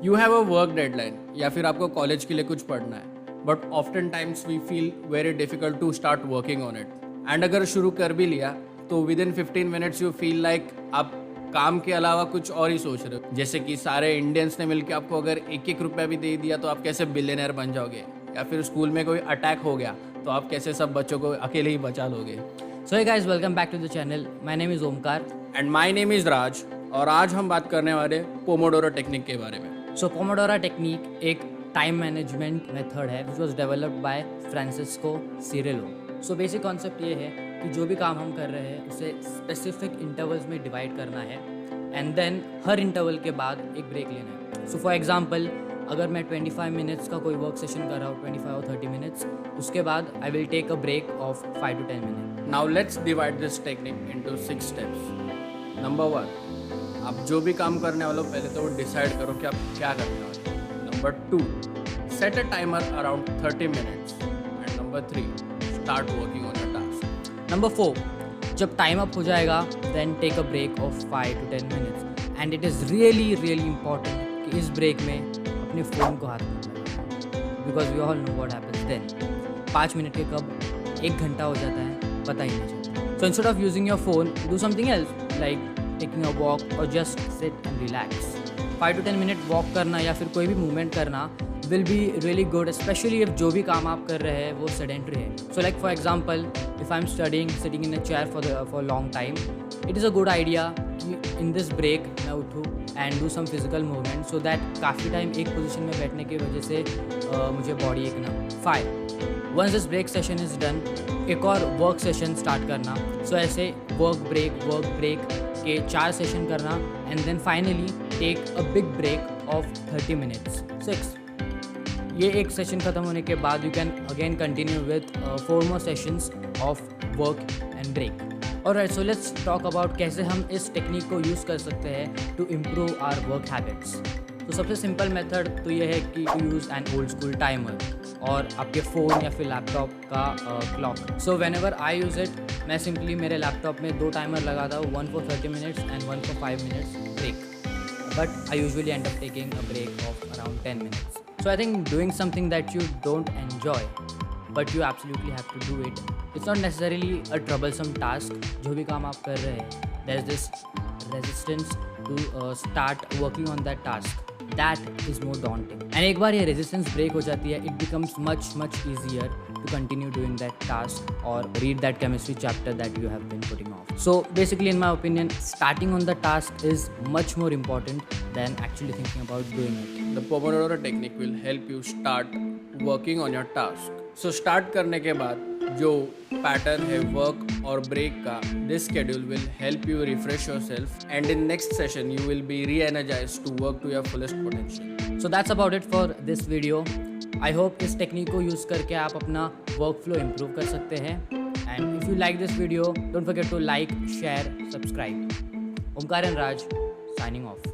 You have a work deadline या फिर आपको कॉलेज के लिए कुछ पढ़ना है, but often times we feel very difficult to start working on it. And अगर शुरू कर भी लिया तो within 15 minutes you feel like आप काम के अलावा कुछ और ही सोच रहे हो। जैसे कि सारे इंडियंस ने मिलकर आपको अगर एक एक रुपया भी दे दिया तो आप कैसे बिलियनर बन जाओगे, या फिर स्कूल में कोई अटैक हो गया तो आप कैसे सब बच्चों को अकेले ही बचा लोगे। So hey guys, welcome back to the channel. My name is Omkar. And my name is Raj, और आज हम बात करने वाले पोमोडोरो टेक्निक के बारे में। So Pomodoro technique एक टाइम मैनेजमेंट मेथड है which was developed by Francisco Cirillo. So basic concept ये है कि जो भी काम हम कर रहे हैं उसे स्पेसिफिक इंटरवल्स में डिवाइड करना है एंड देन हर इंटरवल के बाद एक ब्रेक लेना है। सो फॉर एग्जांपल अगर मैं 25 मिनट्स का कोई वर्क सेशन कर रहा हूँ, 25 और 30 मिनट्स, उसके बाद I will take a break of 5 to 10 minute. Now let's divide this technique into 6 steps. Number 1, आप जो भी काम करने वाले हो पहले तो वो डिसाइड करो कि आप क्या करने वाले हो। Number 2, set a timer around 30 minutes. And number 3, start working on your task. Number 4, जब टाइम अप हो जाएगा then take a break of 5 to 10 minutes. And it is really important कि इस ब्रेक में अपने फ़ोन को हाथ में लगाना, because we all know what happens then. 5 minute के कब 1 घंटा हो जाता है पता ही नहीं चलता। So instead of using your phone do something else like taking a walk और just sit and relax. 5 to 10 minute walk करना या फिर कोई भी मूवमेंट करना will be really good, specially if जो भी काम आप कर रहे हैं वो सेडेंटरी है। So like for example if I am studying sitting in a chair for long time, it is a good idea in this break मैं उठूँ and do some physical movement so that काफ़ी time एक position में बैठने की वजह से मुझे बॉडी एक ना 5 once this break session is done एक और वर्क सेशन स्टार्ट करना। सो ऐसे वर्क ब्रेक के 4 सेशन करना and then finally take a big break of 30 minutes. 6, ये एक सेशन ख़त्म होने के बाद you can again continue with 4 more sessions of work and break. Alright, so let's talk about कैसे हम इस टेक्निक को यूज़ कर सकते हैं to improve our work habits. तो सबसे सिंपल मेथड तो ये है कि to use an old school timer और आपके फ़ोन या फिर लैपटॉप का clock. So whenever I use it, मैं सिंपली मेरे लैपटॉप में 2 टाइमर लगाता हूँ, 1 for 30 minutes and 1 for 5 minutes break, but I usually end up taking a break of around 10 minutes. So I think doing something that you don't enjoy but you absolutely have to do it, it's not necessarily a troublesome task। जो भी काम आप कर रहे हैं there is this resistance to start working on that task, that is more daunting। and एक बार ये resistance break हो जाती है it becomes much easier to continue doing that task or read that chemistry chapter that you have been putting off। So basically in my opinion starting on the task is much more important than actually thinking about doing it। The Pomodoro technique will help you start working on your task। So start करने के बाद जो pattern है work और break का, this schedule will help you refresh yourself and in next session you will be re-energized to work to your fullest potential। So that's about it for this video। I hope इस technique को use करके आप अपना work flow improve कर सकते हैं। And if you like this video don't forget to like, share, subscribe. Omkar and Raj signing of.